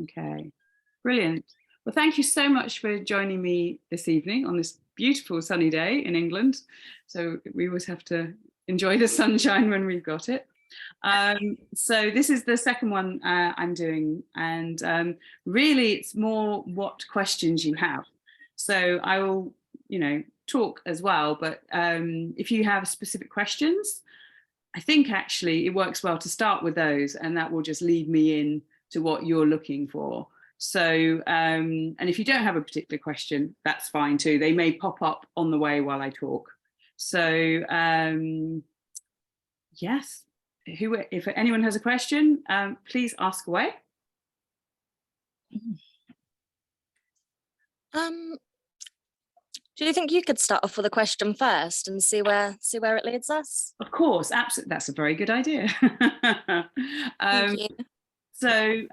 Okay, brilliant. Well, thank you so much for joining me this evening on this beautiful sunny day in England. So we always have to enjoy the sunshine when we've got it. So this is the second one I'm doing, and really it's more what questions you have. So I will, talk as well, but if you have specific questions, I think actually it works well to start with those, and that will just lead me in to what you're looking for. So, and if you don't have a particular question, that's fine too. They may pop up on the way while I talk. So, yes, if anyone has a question, please ask away. Do you think you could start off with a question first and see where it leads us? Of course, absolutely. That's a very good idea. Thank you. So,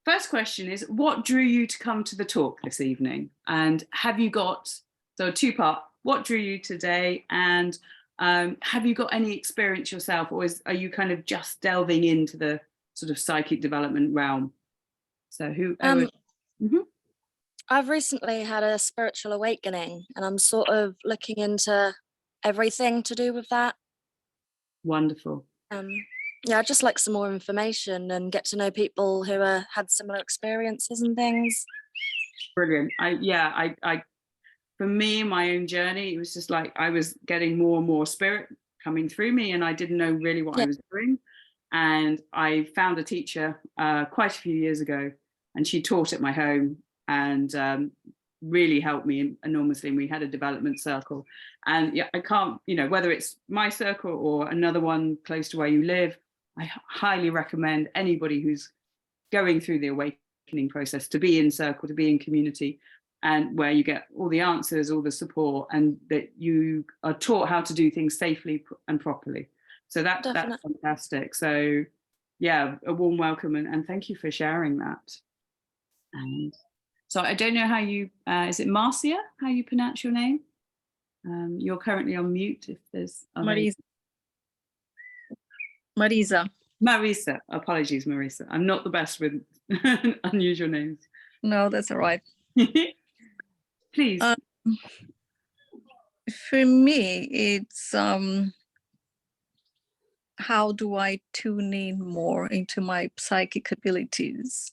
first question is, what drew you to come to the talk this evening? And have you got, so two-part, what drew you today? And have you got any experience yourself, or are you kind of just delving into the sort of psychic development realm? So I've recently had a spiritual awakening, and I'm sort of looking into everything to do with that. Wonderful. Yeah, I'd just like some more information and get to know people who had similar experiences and things. Brilliant. For me, my own journey, it was just like I was getting more and more spirit coming through me, and I didn't know really what I was doing. And I found a teacher quite a few years ago, and she taught at my home, and really helped me enormously. And we had a development circle, and I can't, whether it's my circle or another one close to where you live, I highly recommend anybody who's going through the awakening process to be in circle, to be in community, and where you get all the answers, all the support, and that you are taught how to do things safely and properly. So that's fantastic. So yeah, a warm welcome, and thank you for sharing that. And so I don't know how you, is it Marcia, how you pronounce your name? You're currently on mute if there's... Marisa, apologies, Marisa. I'm not the best with unusual names. No, that's all right. Please. For me, it's how do I tune in more into my psychic abilities?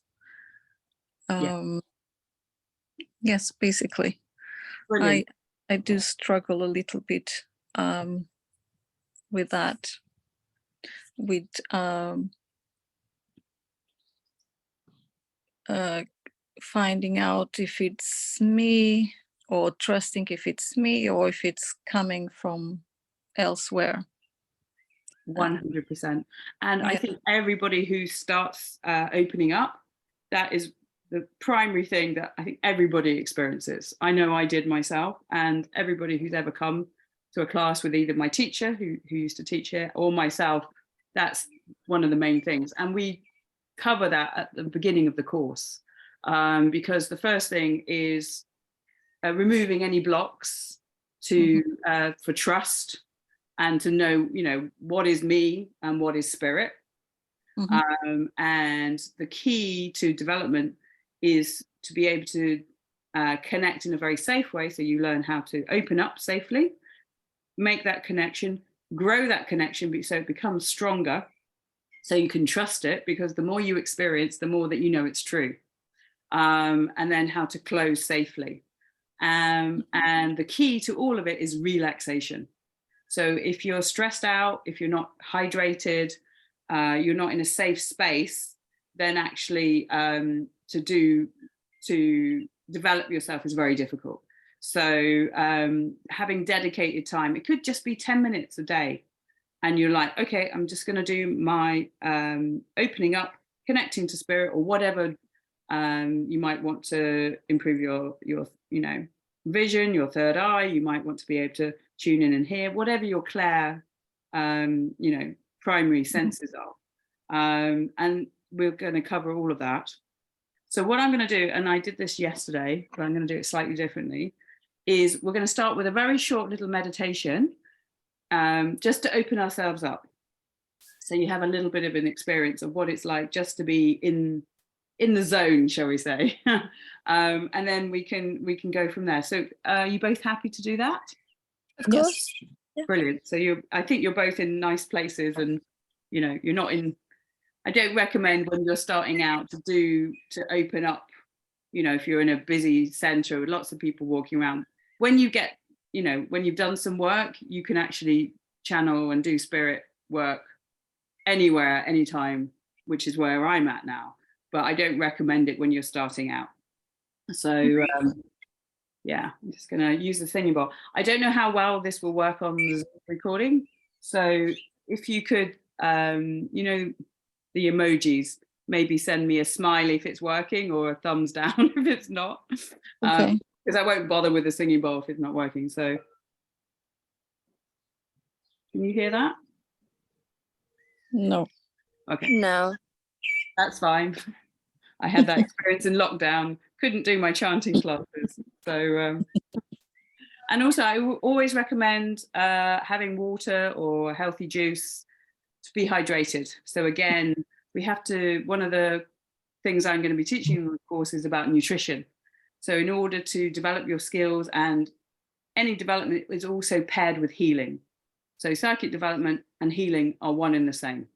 Yes, basically. Brilliant. I do struggle a little bit with that, with finding out if it's me, or trusting if it's me, or if it's coming from elsewhere. 100%. And I think everybody who starts opening up, that is the primary thing that I think everybody experiences. I know I did myself, and everybody who's ever come to a class with either my teacher who used to teach here or myself, that's one of the main things. And we cover that at the beginning of the course, because the first thing is removing any blocks to for trust, and to know, what is me and what is spirit. And the key to development is to be able to connect in a very safe way. So you learn how to open up safely, make that connection, grow that connection so it becomes stronger, so you can trust it, because the more you experience, the more that you know it's true. And then how to close safely. And the key to all of it is relaxation. So if you're stressed out, if you're not hydrated, you're not in a safe space, then actually to develop yourself is very difficult. So having dedicated time, it could just be 10 minutes a day. And you're like, okay, I'm just going to do my opening up, connecting to spirit, or whatever you might want to improve your vision, your third eye. You might want to be able to tune in and hear, whatever your clair, primary senses are. And we're going to cover all of that. So what I'm going to do, and I did this yesterday, but I'm going to do it slightly differently, is we're going to start with a very short little meditation, just to open ourselves up. So you have a little bit of an experience of what it's like just to be in in the zone, shall we say. And then we can go from there. So are you both happy to do that? Of course. Yeah. Brilliant. So I think you're both in nice places, and you're not in. I don't recommend when you're starting out to open up, if you're in a busy center with lots of people walking around. When you get, when you've done some work, you can actually channel and do spirit work anywhere, anytime, which is where I'm at now. But I don't recommend it when you're starting out. So yeah, I'm just going to use the thingy bob. I don't know how well this will work on the recording. So if you could, the emojis, maybe send me a smiley if it's working, or a thumbs down if it's not. Okay. Because I won't bother with the singing bowl if it's not working. So can you hear that? No. Okay. No. That's fine. I had that experience in lockdown. Couldn't do my chanting classes. So, and also I always recommend having water or healthy juice to be hydrated. So again, one of the things I'm going to be teaching in the course is about nutrition. So in order to develop your skills, and any development is also paired with healing. So psychic development and healing are one and the same.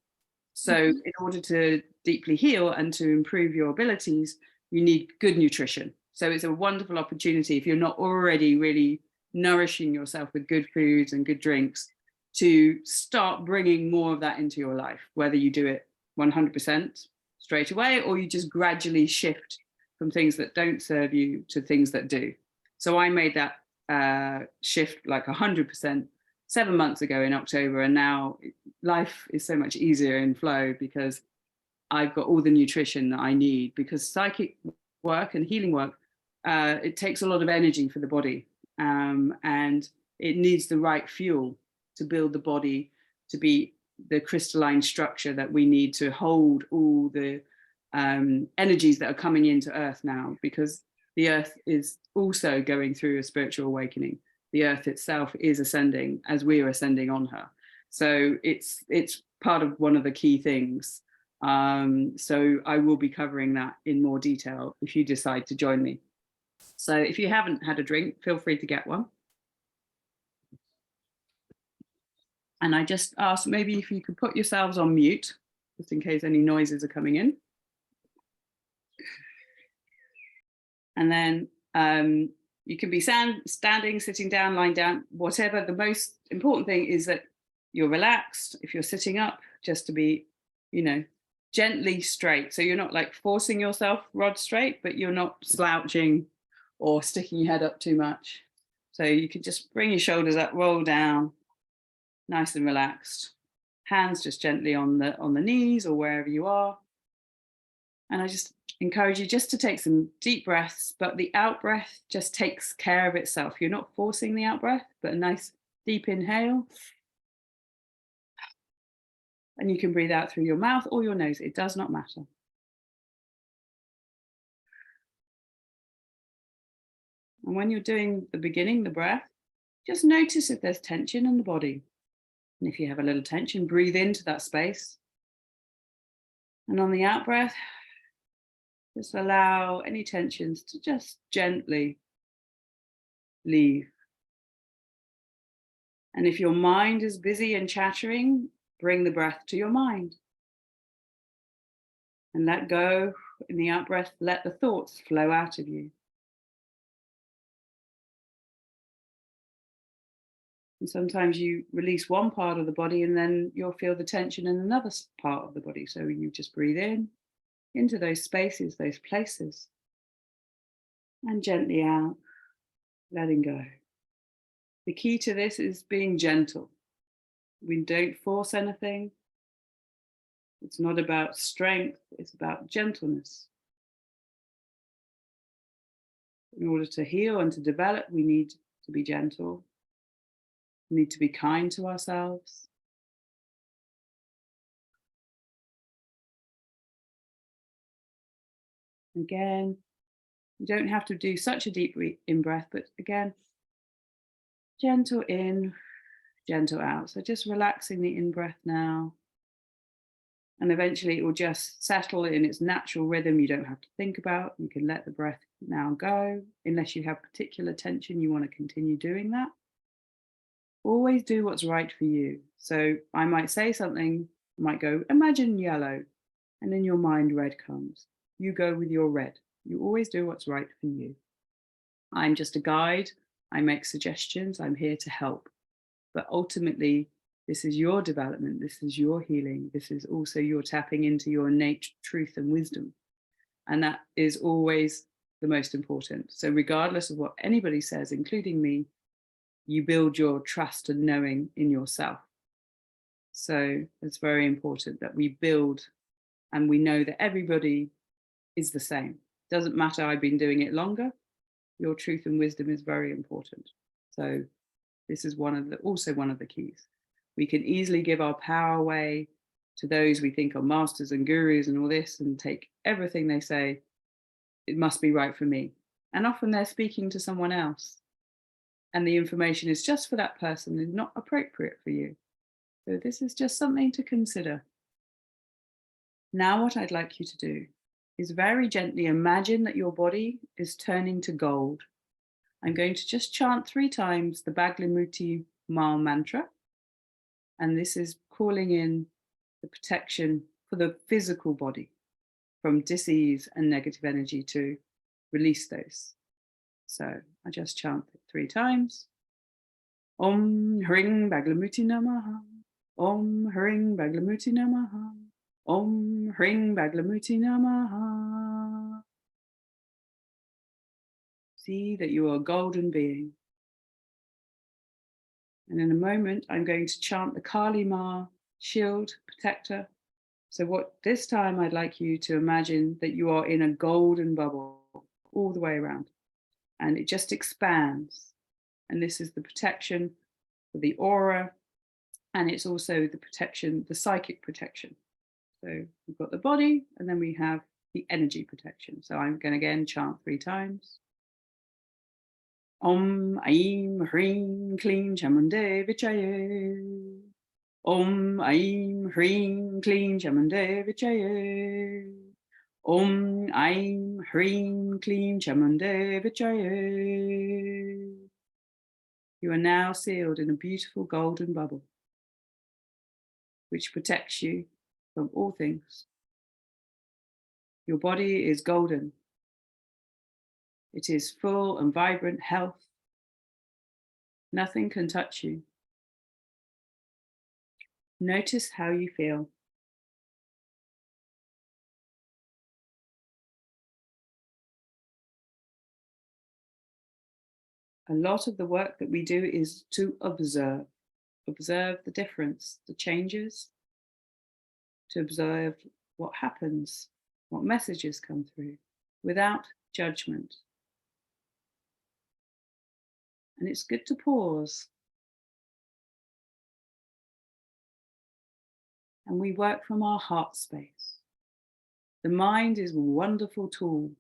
So in order to deeply heal and to improve your abilities, you need good nutrition. So it's a wonderful opportunity, if you're not already really nourishing yourself with good foods and good drinks, to start bringing more of that into your life, whether you do it 100% straight away, or you just gradually shift from things that don't serve you to things that do. So I made that shift like 100% 7 months ago in October, and now life is so much easier in flow because I've got all the nutrition that I need. Because psychic work and healing work, it takes a lot of energy for the body, and it needs the right fuel to build the body to be the crystalline structure that we need to hold all the energies that are coming into Earth now, because the Earth is also going through a spiritual awakening. The Earth itself is ascending as we are ascending on her. So it's part of one of the key things. So I will be covering that in more detail if you decide to join me. So if you haven't had a drink, feel free to get one. And I just asked maybe if you could put yourselves on mute, just in case any noises are coming in. And then you can be standing, sitting down, lying down, whatever. The most important thing is that you're relaxed. If you're sitting up, just to be, gently straight. So you're not like forcing yourself rod straight, but you're not slouching or sticking your head up too much. So you can just bring your shoulders up, roll down, nice and relaxed. Hands just gently on the knees or wherever you are. And I just encourage you just to take some deep breaths, but the out breath just takes care of itself. You're not forcing the out breath, but a nice deep inhale. And you can breathe out through your mouth or your nose. It does not matter. And when you're doing the beginning, the breath, just notice if there's tension in the body. And if you have a little tension, breathe into that space. And on the out breath, just allow any tensions to just gently leave. And if your mind is busy and chattering, bring the breath to your mind. And let go in the out breath, let the thoughts flow out of you. And sometimes you release one part of the body and then you'll feel the tension in another part of the body. So you just breathe in into those spaces, those places, and gently out, letting go. The key to this is being gentle. We don't force anything. It's not about strength, it's about gentleness. In order to heal and to develop, we need to be gentle. We need to be kind to ourselves. Again, you don't have to do such a deep in-breath, but again, gentle in, gentle out. So just relaxing the in-breath now. And eventually it will just settle in its natural rhythm. You don't have to think about. You can let the breath now go, unless you have particular tension, you want to continue doing that. Always do what's right for you. So I might say something, I might go, imagine yellow, and in your mind, red comes. You go with your red. You always do what's right for you. I'm just a guide. I make suggestions. I'm here to help. But ultimately, this is your development. This is your healing. This is also your tapping into your innate truth and wisdom. And that is always the most important. So regardless of what anybody says, including me, you build your trust and knowing in yourself. So it's very important that we build and we know that everybody is the same. Doesn't matter, I've been doing it longer. Your truth and wisdom is very important. So this is also one of the keys. We can easily give our power away to those we think are masters and gurus and all this, and take everything they say, it must be right for me. And often they're speaking to someone else, and the information is just for that person and not appropriate for you. So this is just something to consider. Now what I'd like you to do is very gently imagine that your body is turning to gold. I'm going to just chant 3 times the Bhagavad Ma mantra. And this is calling in the protection for the physical body from disease and negative energy to release those. So I just chant it 3 times. Om Hring Bhagavad Namaha. Om Hring Bhagavad Namaha. Om Hring Bhagavad Namaha. See that you are a golden being. And in a moment, I'm going to chant the Kali Ma, shield, protector. So this time I'd like you to imagine that you are in a golden bubble all the way around. And it just expands. And this is the protection for the aura. And it's also the protection, the psychic protection. So we've got the body, and then we have the energy protection. So I'm going to again chant 3 times. Om Aim Hring Kleen Chamande Vichaye. Om Aim Hring Kleen Chamande Vichaye. Om Aim Hring Kleen Chamande Vichaye. You are now sealed in a beautiful golden bubble, which protects you from all things. Your body is golden. It is full and vibrant health. Nothing can touch you. Notice how you feel. A lot of the work that we do is to observe the difference, the changes, to observe what happens, what messages come through, without judgment. And it's good to pause. And we work from our heart space. The mind is a wonderful tool,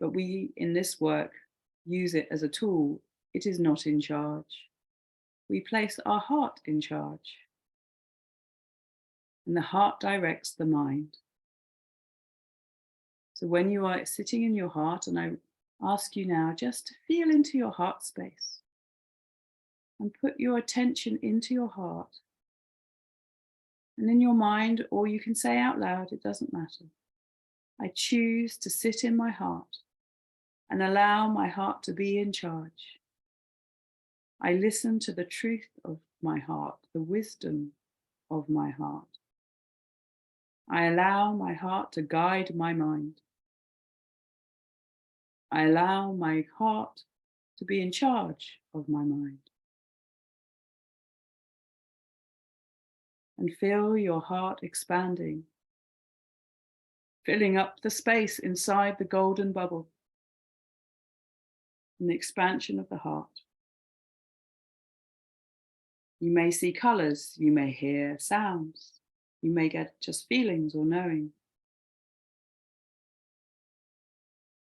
but we, in this work, use it as a tool. It is not in charge. We place our heart in charge. And the heart directs the mind. So when you are sitting in your heart, and I ask you now just to feel into your heart space and put your attention into your heart. And in your mind, or you can say out loud, it doesn't matter. I choose to sit in my heart and allow my heart to be in charge. I listen to the truth of my heart, the wisdom of my heart. I allow my heart to guide my mind. I allow my heart to be in charge of my mind. And feel your heart expanding, filling up the space inside the golden bubble, and the expansion of the heart. You may see colors, you may hear sounds, you may get just feelings or knowing.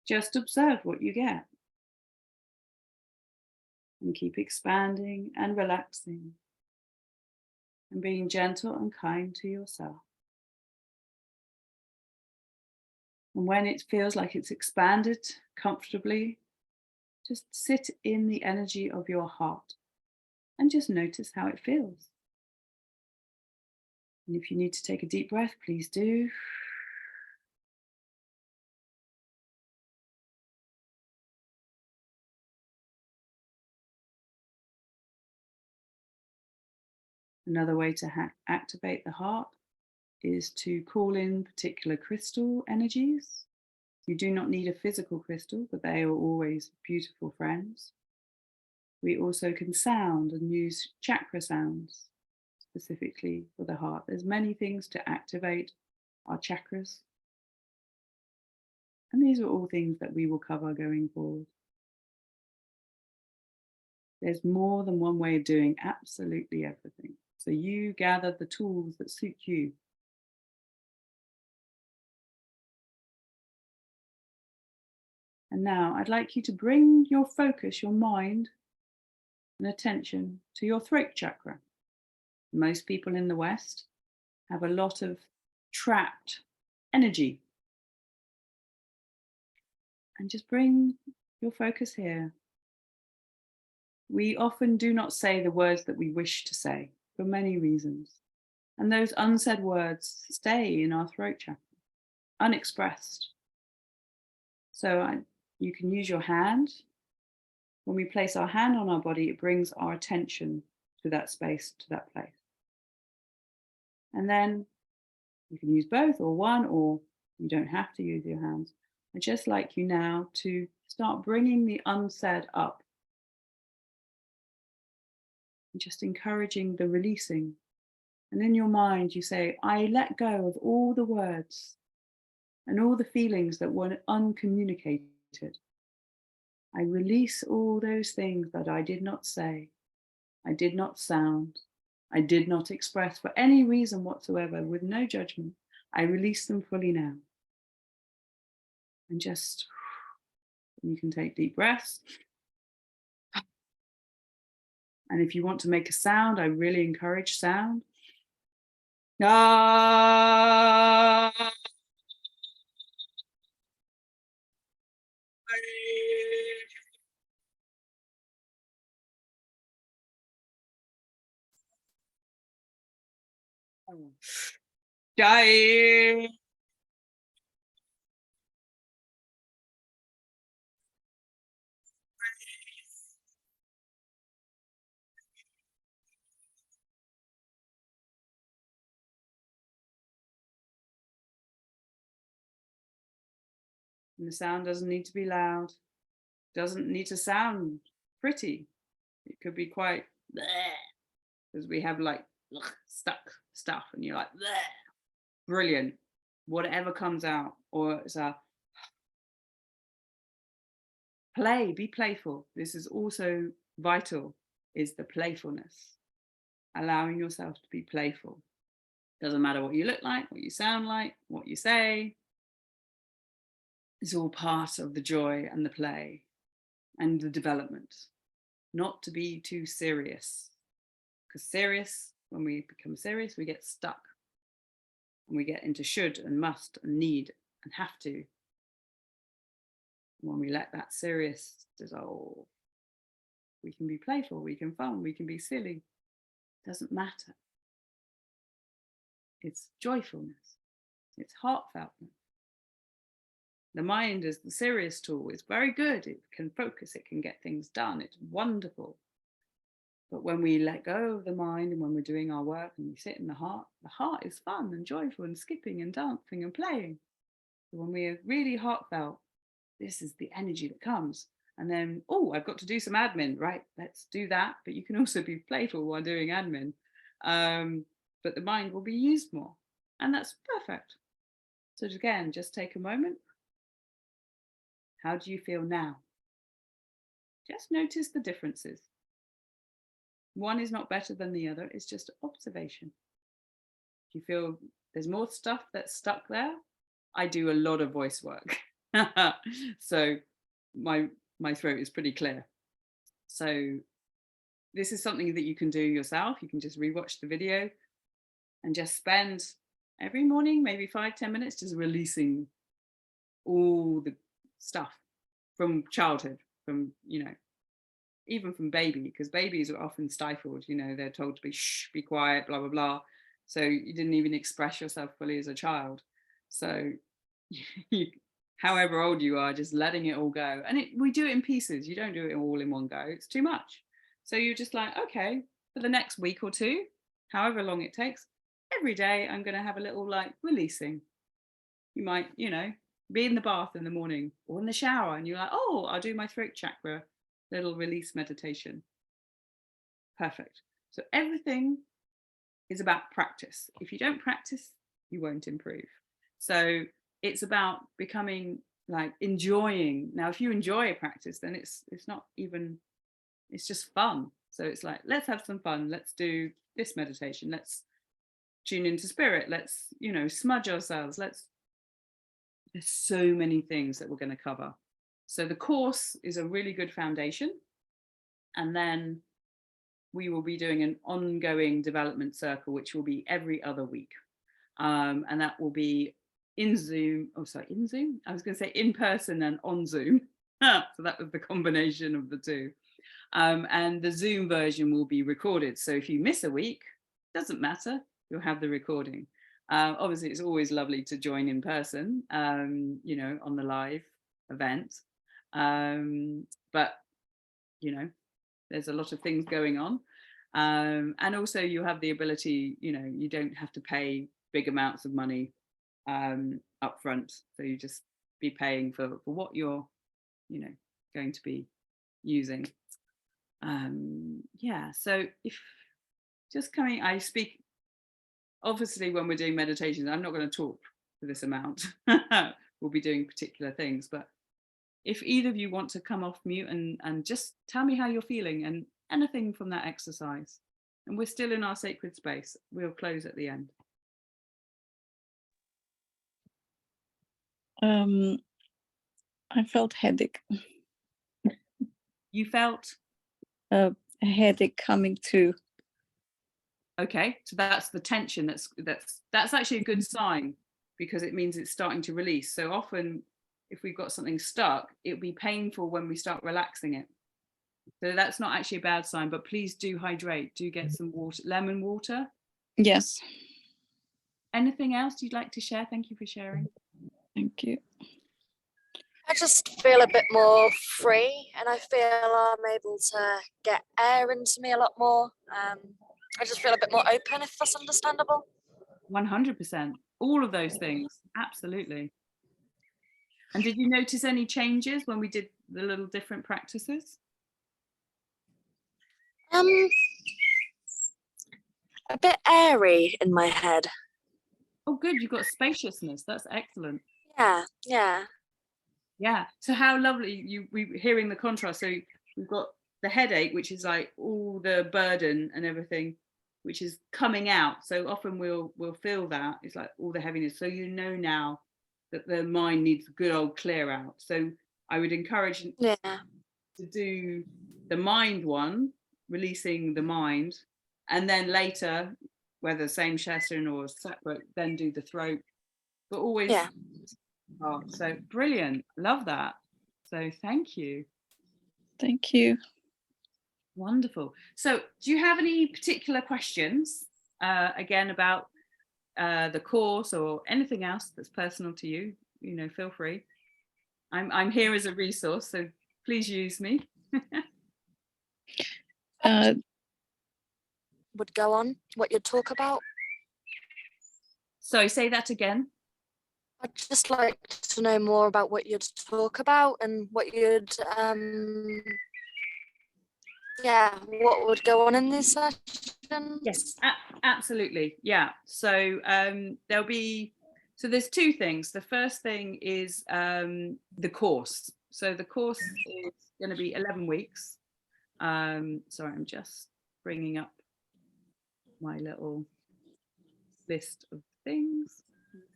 Just observe what you get. And keep expanding and relaxing and being gentle and kind to yourself. And when it feels like it's expanded comfortably, just sit in the energy of your heart and just notice how it feels. And if you need to take a deep breath, please do. Another way to activate the heart is to call in particular crystal energies. You do not need a physical crystal, but they are always beautiful friends. We also can sound and use chakra sounds specifically for the heart. There's many things to activate our chakras. And these are all things that we will cover going forward. There's more than one way of doing absolutely everything. So you gather the tools that suit you. And now I'd like you to bring your focus, your mind and attention to your throat chakra. Most people in the West have a lot of trapped energy. And just bring your focus here. We often do not say the words that we wish to say for many reasons. And those unsaid words stay in our throat chakra, unexpressed. So you can use your hand. When we place our hand on our body, it brings our attention to that space, to that place. And then you can use both or one, or you don't have to use your hands. I'd just like you now to start bringing the unsaid up. And just encouraging the releasing. And in your mind, you say, I let go of all the words and all the feelings that were uncommunicated. I release all those things that I did not say, I did not sound, I did not express for any reason whatsoever, with no judgment. I release them fully now. And just, you can take deep breaths. And if you want to make a sound, I really encourage sound. Ah. Jai. And the sound doesn't need to be loud, doesn't need to sound pretty. It could be quite because we have like stuck stuff and you're like brilliant, whatever comes out. Or it's a play, be playful. This is also vital, is the playfulness, allowing yourself to be playful. Doesn't matter what you look like, what you sound like, what you say. It's all part of the joy and the play and the development. Not to be too serious, because serious, when we become serious, we get stuck and we get into should and must and need and have to. When we let that serious dissolve, we can be playful, we can fun, we can be silly. Doesn't matter. It's joyfulness, it's heartfeltness. The mind is the serious tool. It's very good. It can focus, it can get things done. It's wonderful. But when we let go of the mind and when we're doing our work and we sit in the heart is fun and joyful and skipping and dancing and playing. So when we're really heartfelt, this is the energy that comes. And then, oh, I've got to do some admin, right? Let's do that. But you can also be playful while doing admin. But the mind will be used more. And that's perfect. So again, just take a moment. How do you feel now? Just notice the differences. One is not better than the other. It's just observation. If you feel there's more stuff that's stuck there, I do a lot of voice work. So my throat is pretty clear. So this is something that you can do yourself. You can just rewatch the video and just spend every morning, maybe 5-10 minutes, just releasing all the stuff from childhood, from, you know, even from baby, because babies are often stifled, you know, they're told to be shh, be quiet, blah, blah, blah. So you didn't even express yourself fully as a child. So you, however old you are, just letting it all go. And we do it in pieces. You don't do it all in one go. It's too much. So you're just like, okay, for the next week or two, however long it takes, every day I'm going to have a little like releasing. You might, you know, be in the bath in the morning or in the shower and you're like, oh, I'll do my throat chakra little release meditation. Perfect. So everything is about practice. If you don't practice, you won't improve. So it's about becoming like enjoying. Now, if you enjoy a practice, then it's not even, it's just fun. So it's like, let's have some fun. Let's do this meditation. Let's tune into spirit. Let's, you know, smudge ourselves. There's so many things that we're going to cover. So the course is a really good foundation. And then we will be doing an ongoing development circle, which will be every other week. And that will be in Zoom. Oh, sorry, in Zoom? I was going to say in person and on Zoom. So that was the combination of the two. And the Zoom version will be recorded. So if you miss a week, doesn't matter, you'll have the recording. Obviously, it's always lovely to join in person, you know, on the live event. But, you know, there's a lot of things going on. And also you have the ability, you know, you don't have to pay big amounts of money up front. So you just be paying for what you're, you know, going to be using. Yeah, so if just coming, I speak, obviously when we're doing meditations, I'm not going to talk for this amount. We'll be doing particular things, but if either of you want to come off mute and just tell me how you're feeling and anything from that exercise. And we're still in our sacred space. We'll close at the end. I felt headache. You felt? A headache coming too. Okay, so that's the tension. That's actually a good sign because it means it's starting to release. So often if we've got something stuck, it'll be painful when we start relaxing it. So that's not actually a bad sign, but please do hydrate. Do get some water, lemon water. Yes. Anything else you'd like to share? Thank you for sharing. Thank you. I just feel a bit more free and I feel I'm able to get air into me a lot more. I just feel a bit more open, if that's understandable. 100%. All of those things. Absolutely. And did you notice any changes when we did the little different practices? A bit airy in my head. Oh, good. You've got spaciousness. That's excellent. Yeah. Yeah. So how lovely we hearing the contrast. So we've got the headache, which is like all the burden and everything, which is coming out. So often we'll feel that it's like all the heaviness. So you know now that the mind needs a good old clear out. So I would encourage to do the mind one, releasing the mind, and then later, whether same session or separate, then do the throat. But always. Yeah. Oh, so brilliant. Love that. So thank you. Thank you. Wonderful. So do you have any particular questions again about the course or anything else that's personal to you? You know, feel free. I'm here as a resource, so please use me. Would go on what you'd talk about. Sorry, say that again. I'd just like to know more about what you'd talk about and what you'd what would go on in this session. Yes, absolutely. Yeah. So there'll be, so there's two things. The first thing is the course. So the course is going to be 11 weeks. Sorry, I'm just bringing up my little list of things.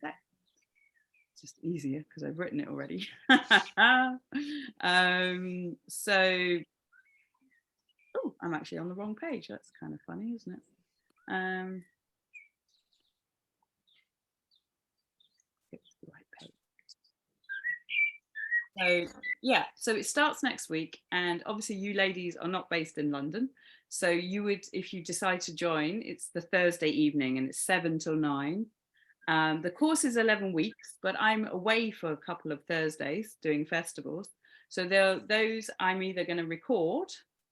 It's just easier because I've written it already. So, oh, I'm actually on the wrong page. That's kind of funny, isn't it? It's the right page. So yeah, so it starts next week, and obviously you ladies are not based in London, so you would, if you decide to join, it's the Thursday evening and it's 7 till 9. The course is 11 weeks, but I'm away for a couple of Thursdays doing festivals. So those I'm either going to record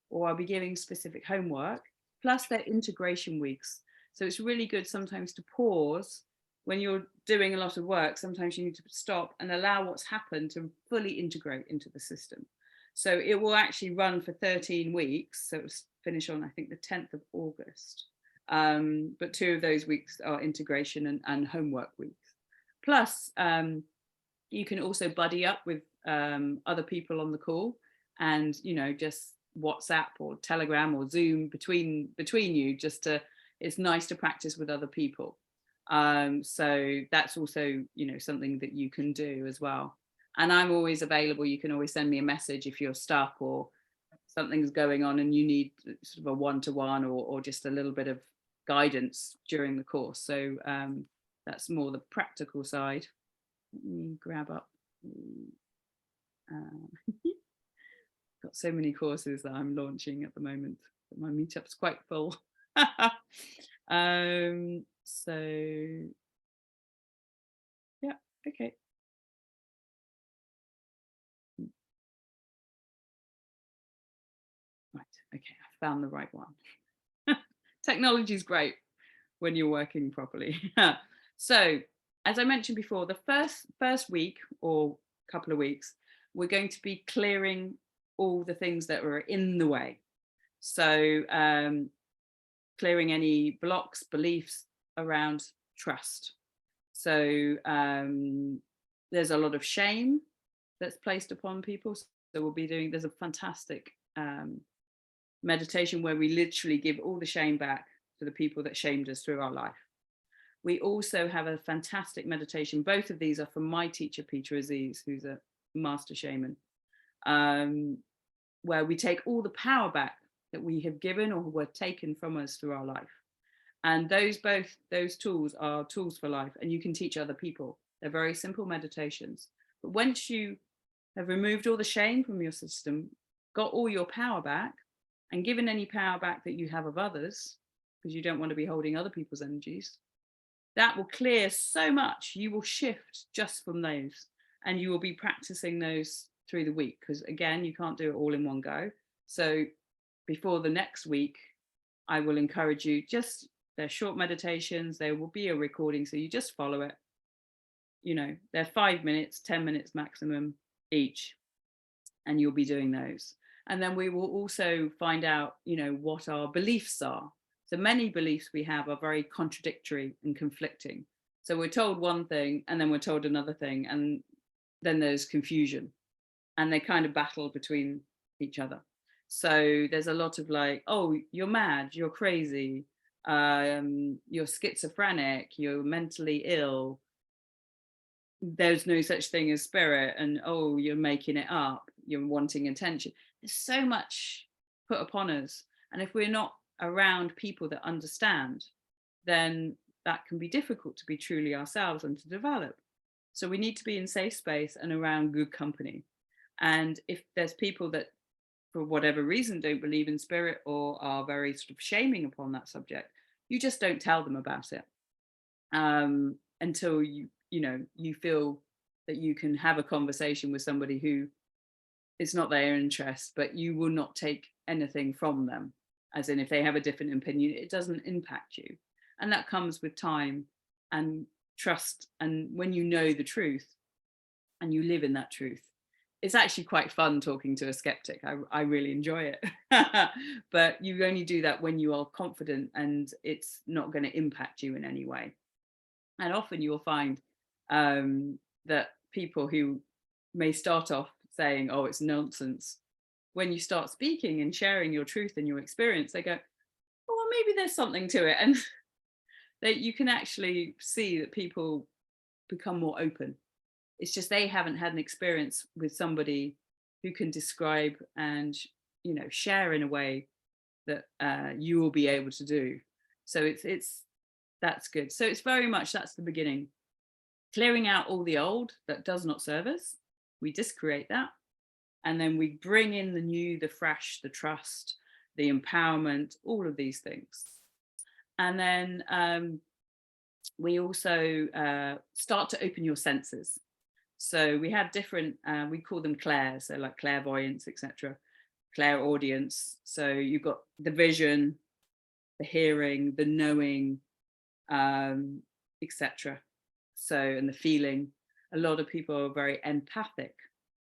or I'll be giving specific homework, plus they're integration weeks. So it's really good sometimes to pause when you're doing a lot of work. Sometimes you need to stop and allow what's happened to fully integrate into the system. So it will actually run for 13 weeks. So it'll finish on, I think, the 10th of August. But 2 of those weeks are integration and homework weeks. Plus, you can also buddy up with other people on the call, and just WhatsApp or Telegram or Zoom between you. It's nice to practice with other people. So that's also something that you can do as well. And I'm always available. You can always send me a message if you're stuck or something's going on and you need sort of a one-to-one or just a little bit of guidance during the course. So that's more the practical side. Let me grab up. Got so many courses that I'm launching at the moment, but my meetup's quite full. So yeah, okay. Right, okay, I found the right one. Technology is great when you're working properly. So, as I mentioned before, the first week or couple of weeks, we're going to be clearing all the things that are in the way. So, clearing any blocks, beliefs around trust. So, there's a lot of shame that's placed upon people. So we'll be doing, there's a fantastic meditation where we literally give all the shame back to the people that shamed us through our life. We also have a fantastic meditation. Both of these are from my teacher, Peter Aziz, who's a master shaman, where we take all the power back that we have given or were taken from us through our life. And those tools are tools for life, and you can teach other people. They're very simple meditations. But once you have removed all the shame from your system, got all your power back, and given any power back that you have of others, because you don't want to be holding other people's energies, that will clear so much. You will shift just from those, and you will be practicing those through the week, because again, you can't do it all in one go. So before the next week, I will encourage you, they're short meditations, there will be a recording, so you just follow it. They're 5 minutes, 10 minutes maximum each, and you'll be doing those. And then we will also find out, what our beliefs are. So many beliefs we have are very contradictory and conflicting. So we're told one thing and then we're told another thing, and then there's confusion, and they kind of battle between each other. So there's a lot of like, oh, you're mad, you're crazy, you're schizophrenic, you're mentally ill, there's no such thing as spirit, and oh, you're making it up, you're wanting attention. There's so much put upon us, and if we're not around people that understand, then that can be difficult to be truly ourselves and to develop. So we need to be in safe space and around good company. And if there's people that for whatever reason don't believe in spirit or are very sort of shaming upon that subject, you just don't tell them about it until you feel that you can have a conversation with somebody who it's not their interest, but you will not take anything from them. As in, if they have a different opinion, it doesn't impact you. And that comes with time and trust. And when you know the truth and you live in that truth, it's actually quite fun talking to a skeptic. I really enjoy it. But you only do that when you are confident and it's not going to impact you in any way. And often you'll find that people who may start off saying, oh, it's nonsense, when you start speaking and sharing your truth and your experience, they go, oh, well, maybe there's something to it. And that you can actually see that people become more open. It's just they haven't had an experience with somebody who can describe and share in a way that you will be able to do. So that's good. So it's very much, that's the beginning. Clearing out all the old that does not serve us, we discreate that, and then we bring in the new, the fresh, the trust, the empowerment, all of these things. And then we also start to open your senses. So we have different, we call them clairs, so like clairvoyance, etc., clairaudience. So you've got the vision, the hearing, the knowing, etc. So, and the feeling. A lot of people are very empathic,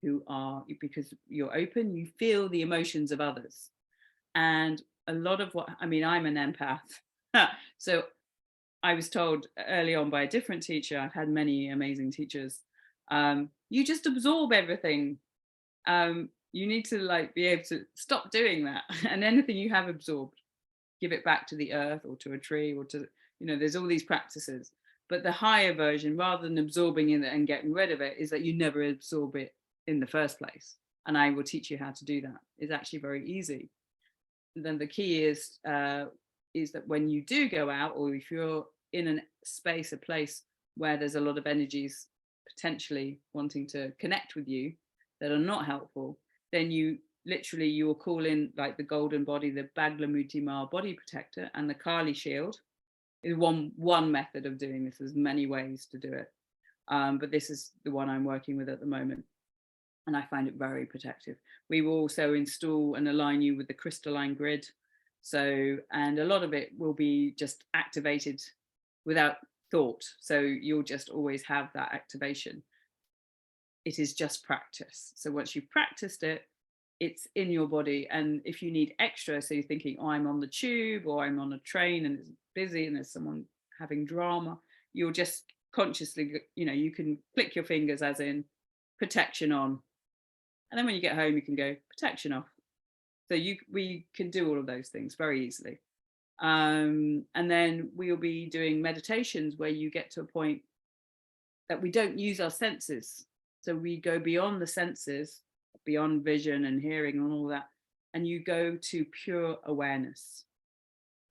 who are, because you're open, you feel the emotions of others. And a lot of what, I mean, I'm an empath. So I was told early on by a different teacher, I've had many amazing teachers, you just absorb everything. You need to like be able to stop doing that. And anything you have absorbed, give it back to the earth or to a tree or to, you know, there's all these practices. But the higher version, rather than absorbing it and getting rid of it, is that you never absorb it in the first place. And I will teach you how to do that. It's actually very easy. And then the key is that when you do go out, or if you're in a space, a place where there's a lot of energies potentially wanting to connect with you that are not helpful, then you will call in like the golden body, the Baglamuti Ma body protector, and the Kali shield is one method of doing this. There's many ways to do it, but this is the one I'm working with at the moment, and I find it very protective. We will also install and align you with the crystalline grid. So, and a lot of it will be just activated without thought. So you'll just always have that activation. It is just practice. So once you've practiced it, it's in your body. And if you need extra, so you're thinking, oh, I'm on the tube or I'm on a train and it's busy and there's someone having drama, you'll just consciously, you know, you can click your fingers as in protection on. And then when you get home, you can go protection off. So we can do all of those things very easily. And then we'll be doing meditations where you get to a point that we don't use our senses. So we go beyond the senses, beyond vision and hearing and all that, and you go to pure awareness.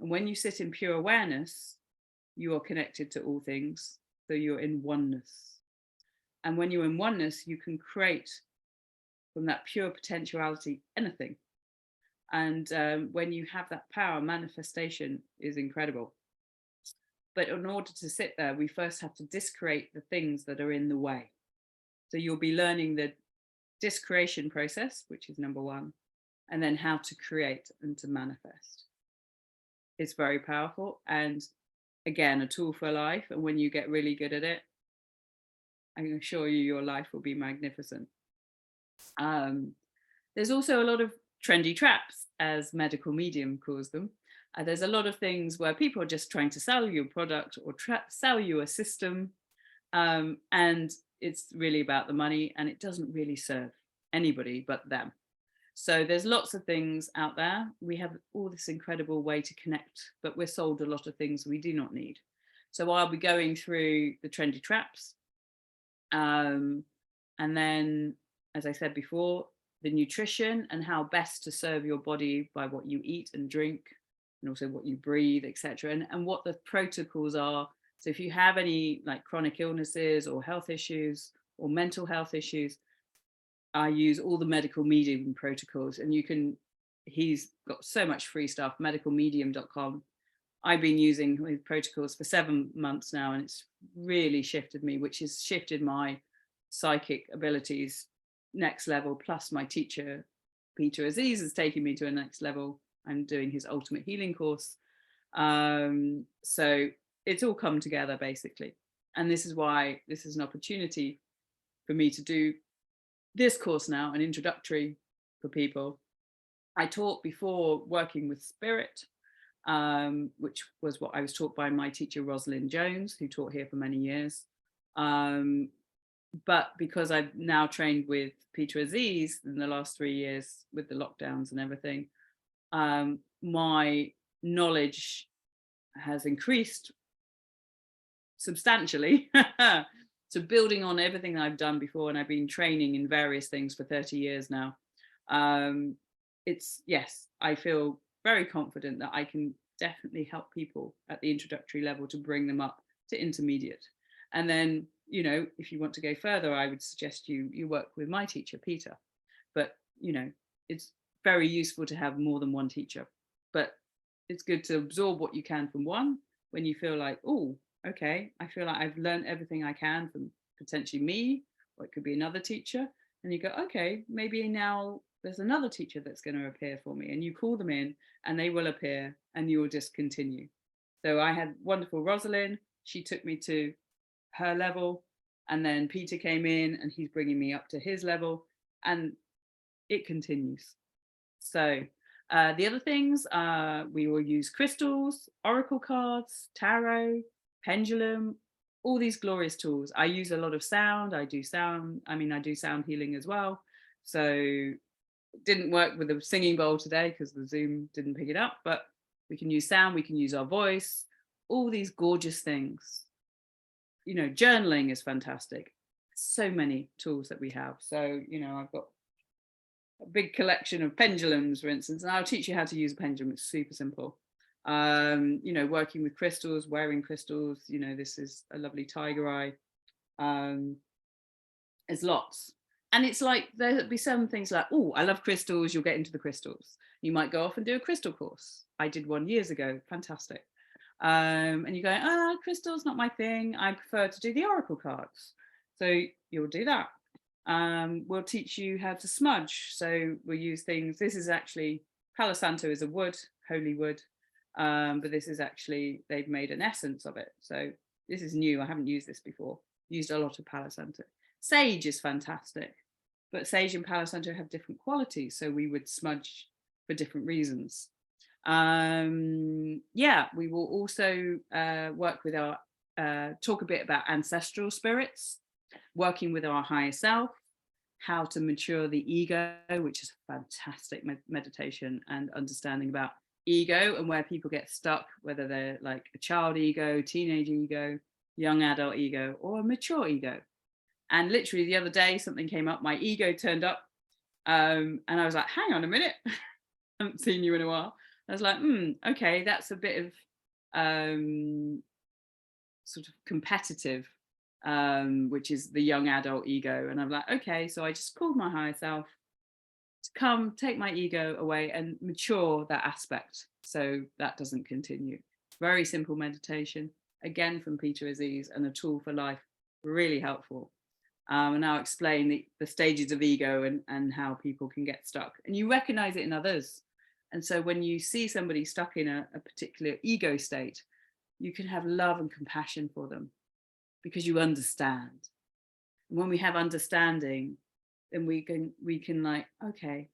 And when you sit in pure awareness, you are connected to all things. So you're in oneness. And when you're in oneness, you can create from that pure potentiality anything. And when you have that power, manifestation is incredible. But in order to sit there, we first have to discreate the things that are in the way. So you'll be learning the discreation process, which is number one, and then how to create and to manifest. It's very powerful, and again, a tool for life. And when you get really good at it, I can assure you your life will be magnificent. There's also a lot of trendy traps, as medical medium calls them. There's a lot of things where people are just trying to sell you a product or sell you a system, and it's really about the money, and it doesn't really serve anybody but them. So there's lots of things out there. We have all this incredible way to connect, but we're sold a lot of things we do not need. So I'll be going through the trendy traps, and then, as I said before, the nutrition and how best to serve your body by what you eat and drink, and also what you breathe, etc., and what the protocols are. So if you have any like chronic illnesses or health issues or mental health issues, I use all the medical medium protocols, and he's got so much free stuff, medicalmedium.com. I've been using his protocols for 7 months now, and it's really shifted me, which has shifted my psychic abilities next level. Plus my teacher, Peter Aziz, is taking me to a next level. I'm doing his ultimate healing course. So it's all come together basically. And this is why this is an opportunity for me to do this course now, an introductory for people. I taught before working with spirit, which was what I was taught by my teacher, Rosalind Jones, who taught here for many years. But because I've now trained with Peter Aziz in the last 3 years with the lockdowns and everything, my knowledge has increased substantially. So building on everything I've done before, and I've been training in various things for 30 years now. Yes, I feel very confident that I can definitely help people at the introductory level to bring them up to intermediate. And then you know, if you want to go further, I would suggest you work with my teacher, Peter. But, you know, it's very useful to have more than one teacher. But it's good to absorb what you can from one when you feel like, oh, okay, I feel like I've learned everything I can from potentially me, or it could be another teacher. And you go, okay, maybe now there's another teacher that's going to appear for me. And you call them in and they will appear and you will just continue. So I had wonderful Rosalind. She took me to her level, and then Peter came in and he's bringing me up to his level, and it continues. So the other things, we will use crystals, oracle cards, tarot, pendulum, all these glorious tools. I use a lot of sound. I do sound healing as well. So didn't work with the singing bowl today because the Zoom didn't pick it up, but we can use sound, we can use our voice, all these gorgeous things. You know, journaling is fantastic. So many tools that we have. So, you know, I've got a big collection of pendulums, for instance, and I'll teach you how to use a pendulum. It's super simple. You know, working with crystals, wearing crystals, you know, this is a lovely tiger eye. There's lots. And it's like, there'll be some things like, oh, I love crystals, you'll get into the crystals. You might go off and do a crystal course. I did one years ago, fantastic. And you go, crystal's not my thing. I prefer to do the oracle cards. So you'll do that. We'll teach you how to smudge. So we'll use things. This is actually, Palo Santo is a wood, holy wood. But this is actually, they've made an essence of it. So this is new. I haven't used this before. Used a lot of Palo Santo. Sage is fantastic. But sage and Palo Santo have different qualities. So we would smudge for different reasons. Yeah, we will also work with our, talk a bit about ancestral spirits, working with our higher self, how to mature the ego, which is a fantastic meditation, and understanding about ego and where people get stuck, whether they're like a child ego, teenage ego, young adult ego, or a mature ego. And literally the other day, something came up, my ego turned up, and I was like, hang on a minute, I haven't seen you in a while. I was like, okay, that's a bit of sort of competitive, which is the young adult ego. And I'm like, okay, so I just called my higher self to come take my ego away and mature that aspect so that doesn't continue. Very simple meditation, again from Peter Aziz, and a tool for life, really helpful. And I'll explain the stages of ego and how people can get stuck. And you recognize it in others. And so when you see somebody stuck in a particular ego state, you can have love and compassion for them because you understand. And when we have understanding, then we can like, okay,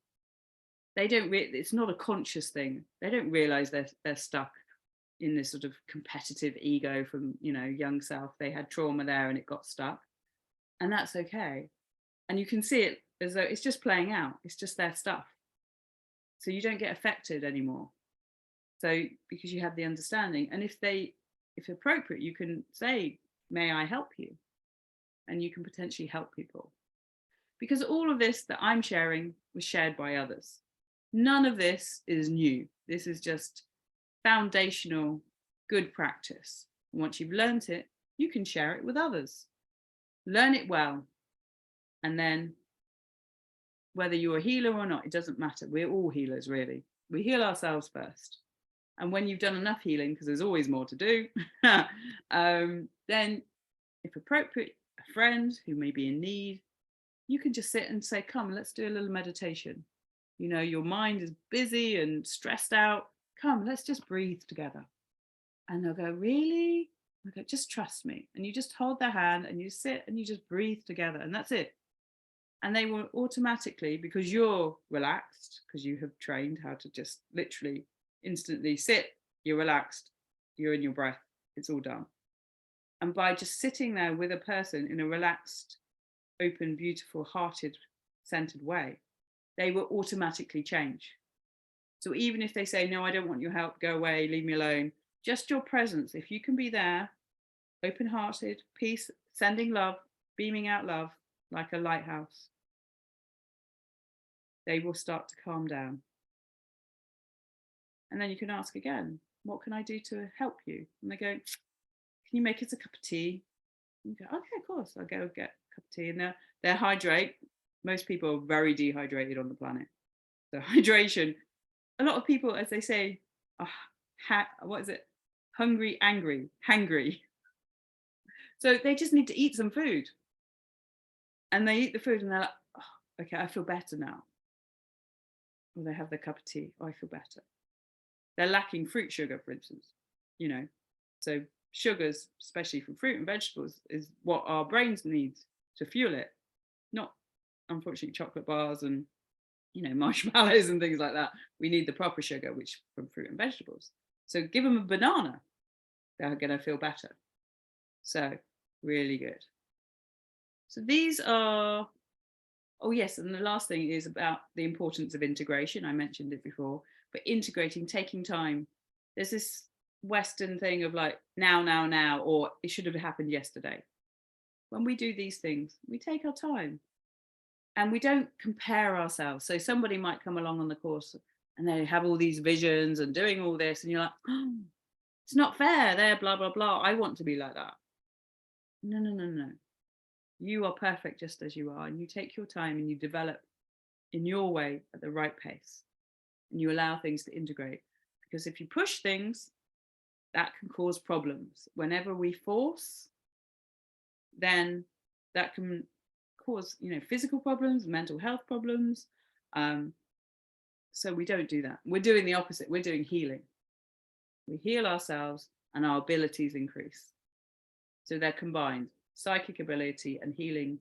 they don't it's not a conscious thing. They don't realize they're stuck in this sort of competitive ego from, you know, young self. They had trauma there and it got stuck, and that's okay. And you can see it as though it's just playing out. It's just their stuff. So you don't get affected anymore. So because you have the understanding, and if appropriate, you can say, may I help you? And you can potentially help people. Because all of this that I'm sharing was shared by others. None of this is new. This is just foundational good practice. And once you've learned it, you can share it with others. Learn it well. And then whether you're a healer or not, it doesn't matter. We're all healers, really. We heal ourselves first. And when you've done enough healing, because there's always more to do, then if appropriate, a friend who may be in need, you can just sit and say, come, let's do a little meditation. You know, your mind is busy and stressed out. Come, let's just breathe together. And they'll go, really? I go, just trust me. And you just hold their hand and you sit and you just breathe together, and that's it. And they will automatically, because you're relaxed, because you have trained how to just literally instantly sit, you're relaxed, you're in your breath, it's all done. And by just sitting there with a person in a relaxed, open, beautiful, hearted, centered way, they will automatically change. So even if they say, no, I don't want your help, go away, leave me alone, just your presence, if you can be there, open-hearted, peace, sending love, beaming out love, like a lighthouse, they will start to calm down. And then you can ask again, what can I do to help you? And they go, can you make us a cup of tea? You go, okay, of course, I'll go get a cup of tea. And they're hydrate. Most people are very dehydrated on the planet. So hydration, a lot of people, as they say, are what is it? Hungry, angry, hangry. So they just need to eat some food. And they eat the food and they're like, oh, okay, I feel better now. Or they have their cup of tea, oh, I feel better. They're lacking fruit sugar, for instance, you know. So sugars, especially from fruit and vegetables, is what our brains need to fuel it, not unfortunately chocolate bars and, you know, marshmallows and things like that. We need the proper sugar, which from fruit and vegetables. So give them a banana, they're going to feel better. So really good. So these are, oh yes, and the last thing is about the importance of integration. I mentioned it before, but integrating, taking time. There's this Western thing of like now, or it should have happened yesterday. When we do these things, we take our time and we don't compare ourselves. So somebody might come along on the course and they have all these visions and doing all this, and you're like, oh, it's not fair. They're blah, blah, blah. I want to be like that. No. You are perfect just as you are, and you take your time and you develop in your way at the right pace, and you allow things to integrate. Because if you push things, that can cause problems. Whenever we force, then that can cause, you know, physical problems, mental health problems. So we don't do that. We're doing the opposite. We're doing healing. We heal ourselves and our abilities increase. So they're combined. Psychic ability and healing,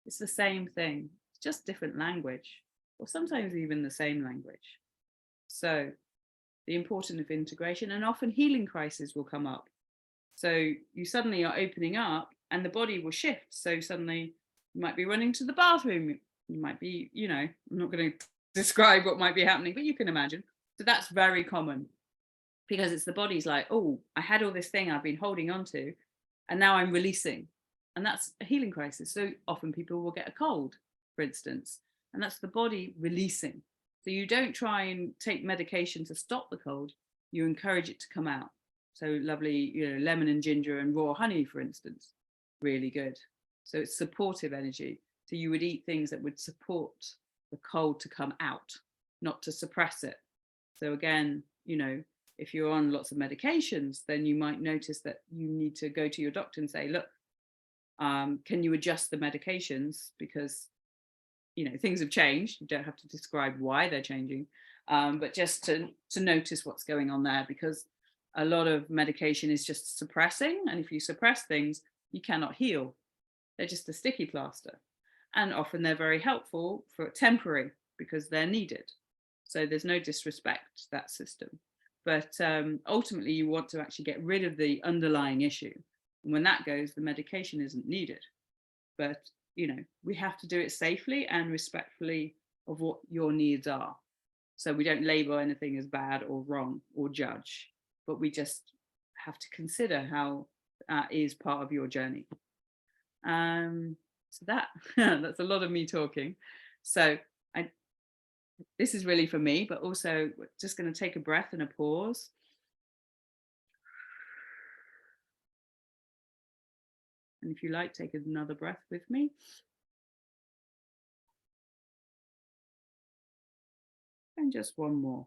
it's the same thing. It's just different language, or sometimes even the same language. So the importance of integration, and often healing crises will come up. So you suddenly are opening up and the body will shift. So suddenly you might be running to the bathroom. You might be, you know, I'm not going to describe what might be happening, but you can imagine. So that's very common, because it's the body's like, oh, I had all this thing I've been holding on to, and now I'm releasing. And that's a healing crisis. So often people will get a cold, for instance, and that's the body releasing. So you don't try and take medication to stop the cold, you encourage it to come out. So lovely, you know, lemon and ginger and raw honey, for instance, really good. So it's supportive energy. So you would eat things that would support the cold to come out, not to suppress it. So again, you know, if you're on lots of medications, then you might notice that you need to go to your doctor and say, look, can you adjust the medications, because, you know, things have changed. You don't have to describe why they're changing, but just to notice what's going on there, because a lot of medication is just suppressing, and if you suppress things, you cannot heal. They're just a sticky plaster, and often they're very helpful for temporary because they're needed. So there's no disrespect to that system, but ultimately you want to actually get rid of the underlying issue. And when that goes, the medication isn't needed. But, you know, we have to do it safely and respectfully of what your needs are. So we don't label anything as bad or wrong or judge, but we just have to consider how that is part of your journey. So that's a lot of me talking. So this is really for me, but also just going to take a breath and a pause. And if you like, take another breath with me. And just one more.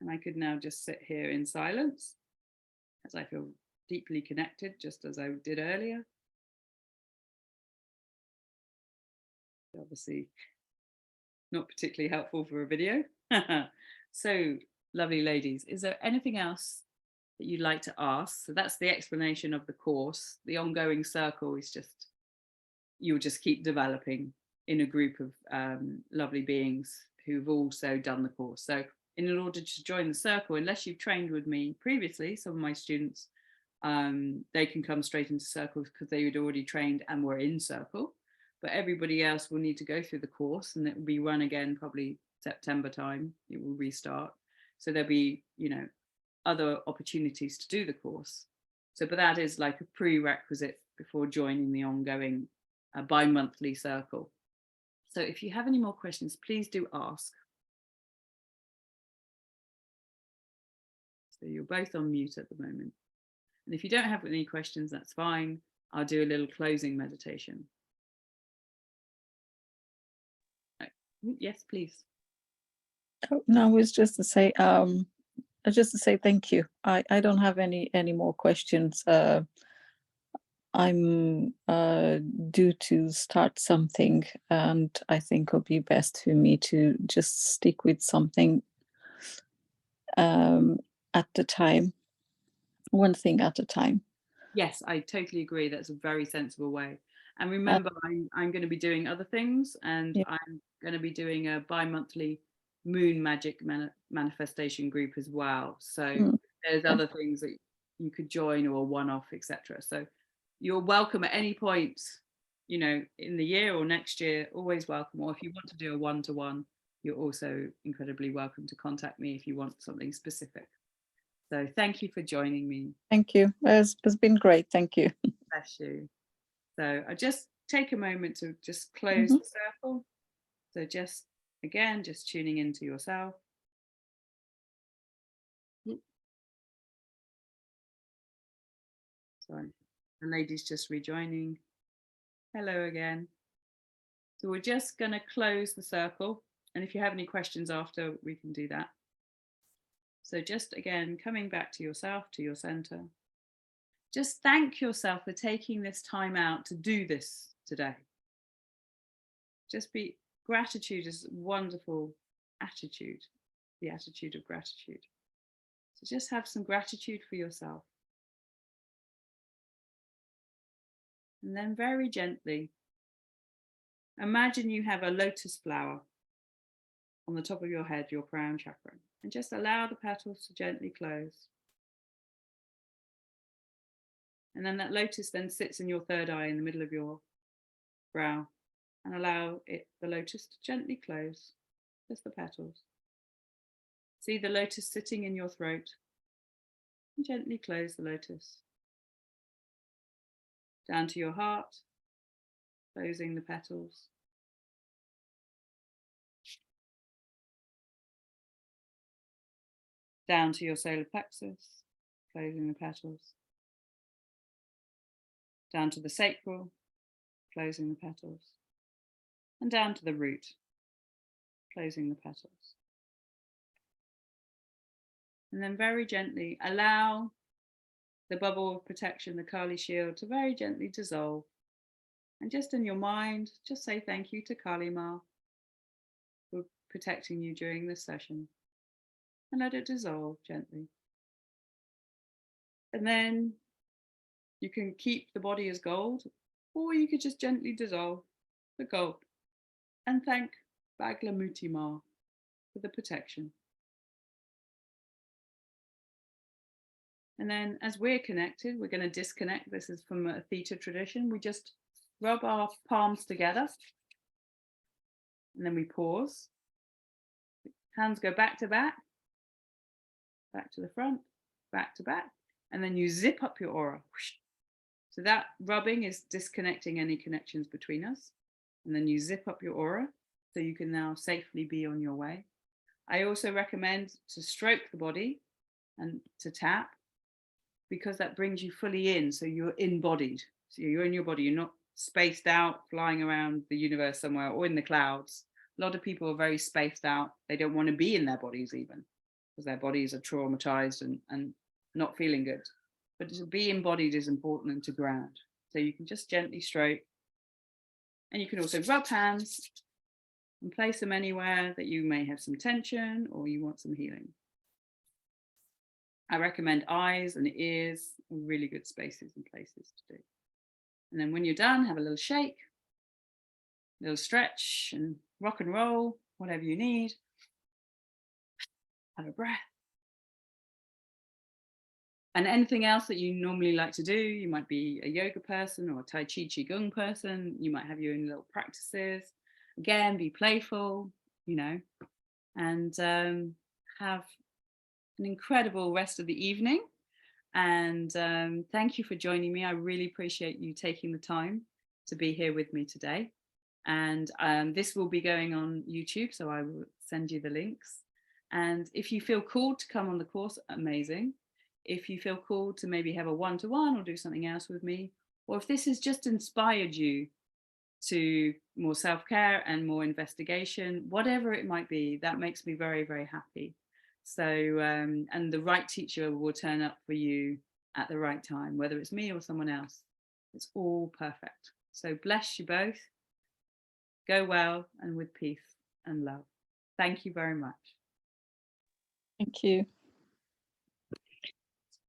And I could now just sit here in silence as I feel deeply connected, just as I did earlier. Obviously, not particularly helpful for a video. So, lovely ladies, is there anything else that you'd like to ask? So that's the explanation of the course. The ongoing circle is just, you'll just keep developing in a group of lovely beings who've also done the course. So in order to join the circle, unless you've trained with me previously, some of my students, they can come straight into circles because they had already trained and were in circle. But everybody else will need to go through the course, and it will be run again probably September time. It will restart. So there'll be, you know, other opportunities to do the course. So, but that is like a prerequisite before joining the ongoing bi-monthly circle. So if you have any more questions, please do ask. So you're both on mute at the moment. And if you don't have any questions, that's fine. I'll do a little closing meditation. Yes, please. Oh, no, it's just to say, thank you. I don't have any more questions. I'm due to start something, and I think it'll be best for me to just stick with something at the time, one thing at a time. Yes, I totally agree. That's a very sensible way. And remember, I'm going to be doing other things, and Yeah. I'm going to be doing a bi-monthly moon magic manifestation group as well. So there's other things that you could join, or one-off, etc. So you're welcome at any point, you know, in the year or next year, always welcome. Or if you want to do a one-to-one, you're also incredibly welcome to contact me if you want something specific. So thank you for joining me. Thank you. It's been great. Thank you. Bless you. So I just take a moment to just close the circle. So just, again, just tuning into yourself. Sorry, the lady's just rejoining. Hello again. So we're just going to close the circle. And if you have any questions after, we can do that. So just again, coming back to yourself, to your center. Just thank yourself for taking this time out to do this today. Gratitude is a wonderful attitude, the attitude of gratitude. So just have some gratitude for yourself. And then very gently, imagine you have a lotus flower on the top of your head, your crown chakra, and just allow the petals to gently close. And then that lotus then sits in your third eye in the middle of your brow, and allow the lotus to gently close, just the petals. See the lotus sitting in your throat, and gently close the lotus. Down to your heart, closing the petals. Down to your solar plexus, closing the petals. Down to the sacral, closing the petals. And down to the root, closing the petals. And then very gently allow the bubble of protection, the Kali shield, to very gently dissolve. And just in your mind, just say thank you to Kali Ma for protecting you during this session. And let it dissolve gently. And then you can keep the body as gold, or you could just gently dissolve the gold and thank Baglamuti Ma for the protection. And then as we're connected, we're going to disconnect. This is from a theta tradition. We just rub our palms together and then we pause. Hands go back to back to the front, back to back, and then you zip up your aura. So that rubbing is disconnecting any connections between us. And then you zip up your aura so you can now safely be on your way. I also recommend to stroke the body and to tap, because that brings you fully in. So you're embodied. So you're in your body. You're not spaced out, flying around the universe somewhere or in the clouds. A lot of people are very spaced out. They don't want to be in their bodies even, because their bodies are traumatized and not feeling good. But to be embodied is important, and to ground. So you can just gently stroke. And you can also rub hands and place them anywhere that you may have some tension or you want some healing. I recommend eyes and ears are really good spaces and places to do. And then when you're done, have a little shake, a little stretch and rock and roll, whatever you need. Have a breath. And anything else that you normally like to do, you might be a yoga person or a Tai Chi Qigong person, you might have your own little practices. Again, be playful, you know, and have an incredible rest of the evening. And thank you for joining me. I really appreciate you taking the time to be here with me today. And this will be going on YouTube, so I will send you the links. And if you feel called to come on the course, amazing. If you feel called to maybe have a one-to-one or do something else with me, or if this has just inspired you to more self-care and more investigation, whatever it might be, that makes me very, very happy. So, and the right teacher will turn up for you at the right time, whether it's me or someone else. It's all perfect. So bless you both. Go well and with peace and love. Thank you very much. Thank you.